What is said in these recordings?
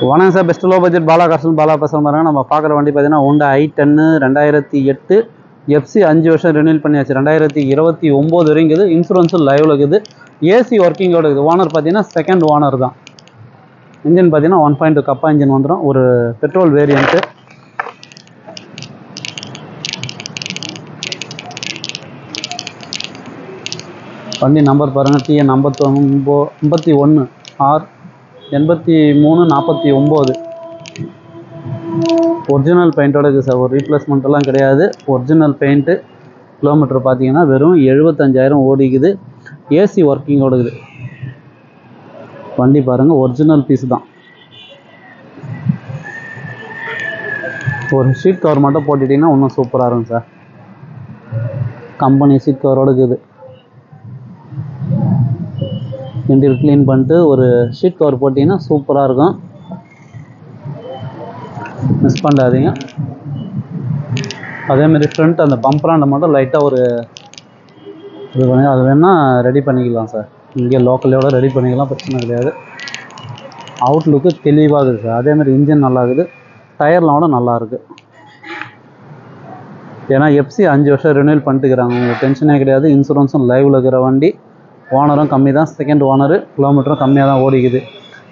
வணக்கம் sir, best low budget Bala cars Bala பேசுகிற பாருங்க. நம்ம பார்க்குற வண்டி பார்த்தீங்கன்னா ஹோண்டா i10 2008 FC 5 வருஷம் ரினியூல் பண்ணியாச்சு. 2029 வரைக்கும் இருக்குது. இன்சூரன்ஸும் லைவ்ல இருக்குது. ஏசி ஒர்க்கிங்கோட இருக்குது. ஓனர் பார்த்தீங்கன்னா செகண்ட் ஓனர் தான். இன்ஜின் பார்த்தீங்கன்னா 1.2 கப்பா இன்ஜின் வந்துடும். ஒரு பெட்ரோல் வேரியண்ட்டு. வண்டி நம்பர் பாருங்கள், TN 51 R 8349. ஒரிஜினல் பெயிண்டோட இருக்குது சார். ஒரு ரீப்ளேஸ்மெண்ட்டெல்லாம் கிடையாது. Original paint. கிலோமீட்டர் பார்த்தீங்கன்னா வெறும் 75,000 ஓடிக்குது. ஏசி ஒர்க்கிங்கோட இருக்குது. வண்டி பாருங்கள், ஒரிஜினல் பீஸ் தான். ஒரு சீட் கவர் மட்டும் போட்டுட்டிங்கன்னா இன்னும் சூப்பராக இருக்கும் சார். கம்பெனி சீட் கவரோடு இருக்குது. இன்டீரியர் க்ளீன் பண்ணிட்டு ஒரு ஷீட் கவர் போட்டிங்கன்னா சூப்பராக இருக்கும். மிஸ் பண்ணாதீங்க. அதேமாரி ஃப்ரண்ட் அந்த பம்பராண்ட மட்டும் லைட்டாக ஒரு இது பண்ணி அது வேணால் ரெடி பண்ணிக்கலாம் சார். இங்கே லோக்கலோட ரெடி பண்ணிக்கலாம், பிரச்சனை கிடையாது. அவுட்லுக்கு தெளிவாக இருக்குது சார். அதேமாதிரி இன்ஜின் நல்லா இருக்குது. டயர்லாம் கூட நல்லா இருக்குது. ஏன்னா FC 5 வருஷம் ரினியூல் பண்ணிட்டுக்கிறாங்க. உங்களுக்கு டென்ஷனே கிடையாது. இன்சூரன்ஸும் லைவில் இருக்கிற வண்டி. ஓனரும் கம்மி தான், செகண்ட் ஓனரு. கிலோமீட்டரும் கம்மியாக தான் ஓடிக்குது.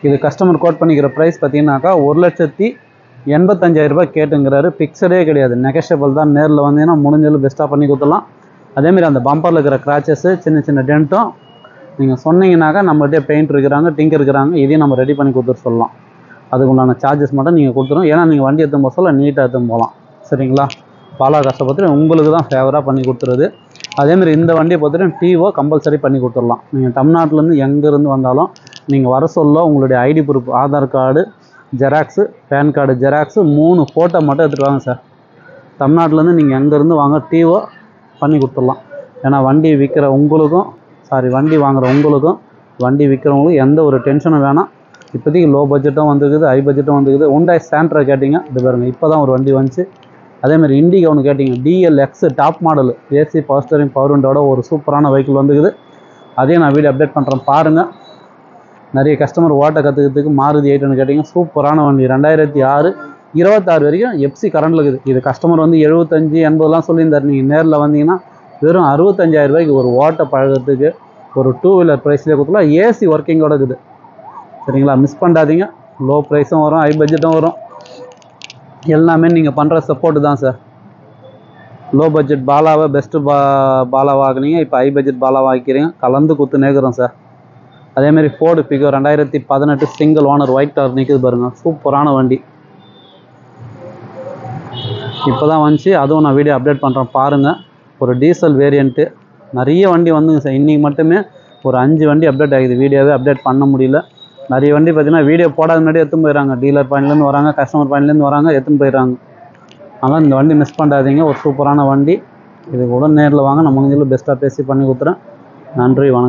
இது கஸ்டமர் கோட் பண்ணிக்கிற ப்ரைஸ் பார்த்தீங்கன்னாக்கா 1,85,000 ரூபாய் கேட்டுங்கிறாரு. ஃபிக்ஸடே கிடையாது, நெகஷியபிள் தான். நேரில் வந்தீங்கன்னா முடிஞ்சளவு பெஸ்ட்டாக பண்ணி கொடுத்துடலாம். அதேமாரி அந்த பம்பரில் இருக்கிற கிராச்சஸ்ஸு, சின்ன சின்ன டென்ட்டும் நீங்கள் சொன்னீங்கன்னாக்கா நம்மகிட்டே பெயிண்ட் இருக்கிறாங்க, டிங்கர் இருக்கிறாங்க, இதையும் நம்ம ரெடி பண்ணி கொடுத்துட்டு சொல்லலாம். அதுக்கு உண்டான சார்ஜஸ் மட்டும் நீங்கள் கொடுத்துரும். ஏன்னா நீங்கள் வண்டி எடுத்து போக சொல்ல நீட்டாக எடுத்து போகலாம். சரிங்களா? பாலா காசை பற்றி உங்களுக்கு தான் ஃபேவராக பண்ணி கொடுத்துருது. அதேமாதிரி இந்த வண்டியை பார்த்துட்டு டிஓ கம்பல்சரி பண்ணி கொடுத்துடலாம். நீங்கள் தமிழ்நாட்டிலேருந்து எங்கேருந்து வந்தாலும் நீங்கள் வர சொல்ல உங்களுடைய ID proof, Aadhaar card xerox, PAN card xerox 3 photo மட்டும் எடுத்துகிட்டு வாங்க சார். தமிழ்நாட்டிலேருந்து நீங்கள் எங்கேருந்து வாங்க டிஓ பண்ணி கொடுத்துடலாம். ஏன்னா வண்டி விற்கிற உங்களுக்கும் வண்டி வாங்குகிற உங்களுக்கும் வண்டி விற்கிறவங்களுக்கும் எந்த ஒரு டென்ஷனும் வேணாம். இப்போதைக்கு லோ பட்ஜெட்டும் வந்துருக்குது, ஹை பட்ஜெட்டும் வந்துருக்குது. ஹுண்டாய் சாண்ட்ரா கேட்டிங்க, இது பாருங்கள் இப்போ தான் ஒரு வண்டி வந்துச்சு. அதேமாதிரி இண்டிகா ஒன்று கேட்டிங்க, DLX top model, AC power steering power விண்டோட ஒரு சூப்பரான வெஹிக்கிள் வந்துக்குது. அதையும் நான் வீடியோ அப்டேட் பண்ணுறேன் பாருங்கள். நிறைய கஸ்டமர் ஓட்ட கற்றுக்கிறதுக்கு மாருதி 8 கேட்டிங்க, சூப்பரான வண்டி. 2006 26 வரைக்கும் FC கரண்டில் இருக்குது. இது கஸ்டமர் வந்து 75 80லாம் சொல்லியிருந்தார். நீங்கள் நேரில் வந்தீங்கன்னா வெறும் 65,000 ரூபாய்க்கு ஒரு ஓட்ட பழகிறதுக்கு ஒரு 2 வீலர் ப்ரைஸ்லேயே கொடுத்துலாம். ஏசி ஒர்க்கிங்கோட இருக்குது. சரிங்களா? மிஸ் பண்ணாதீங்க. லோ ப்ரைஸும் வரும், ஹை பட்ஜெட்டும் வரும். எல்லாமே நீங்கள் பண்ணுற சப்போர்ட்டு தான் சார். லோ பட்ஜெட் பாலாவை பெஸ்ட்டு பாலா வாங்கினீங்க, இப்போ ஹை பட்ஜெட் பாலா வாங்கிக்கிறீங்க. கலந்து குத்து நேர்கிறோம் சார். அதேமாரி Ford Figo 2018 single owner white colour நிற்குது பாருங்கள், சூப்பரான வண்டி. இப்போ தான் வந்துச்சு, அதுவும் நான் வீடியோ அப்டேட் பண்ணுறேன் பாருங்கள். ஒரு டீசல் வேரியண்ட்டு. நிறைய வண்டி வந்துங்க சார். இன்றைக்கி மட்டுமே ஒரு 5 வண்டி அப்டேட் ஆகிது. வீடியோவே அப்டேட் பண்ண முடியல. நிறைய வண்டி பார்த்தீங்கன்னா வீடியோ போடாத முன்னாடி எடுத்துன்னு போயிடறாங்க. டீலர் பாயிண்ட்லேருந்து வராங்க, கஸ்டமர் பாயிண்ட்லேருந்து வராங்க, எடுத்துன்னு போயிடறாங்க. அதனால் இந்த வண்டி மிஸ் பண்ணாதீங்க. ஒரு சூப்பரான வண்டி. இது கூட நேரில் வாங்க, நான் முடிஞ்சளவு பெஸ்ட்டாக பேசி பண்ணி கொடுத்துறேன். நன்றி, வணக்கம்.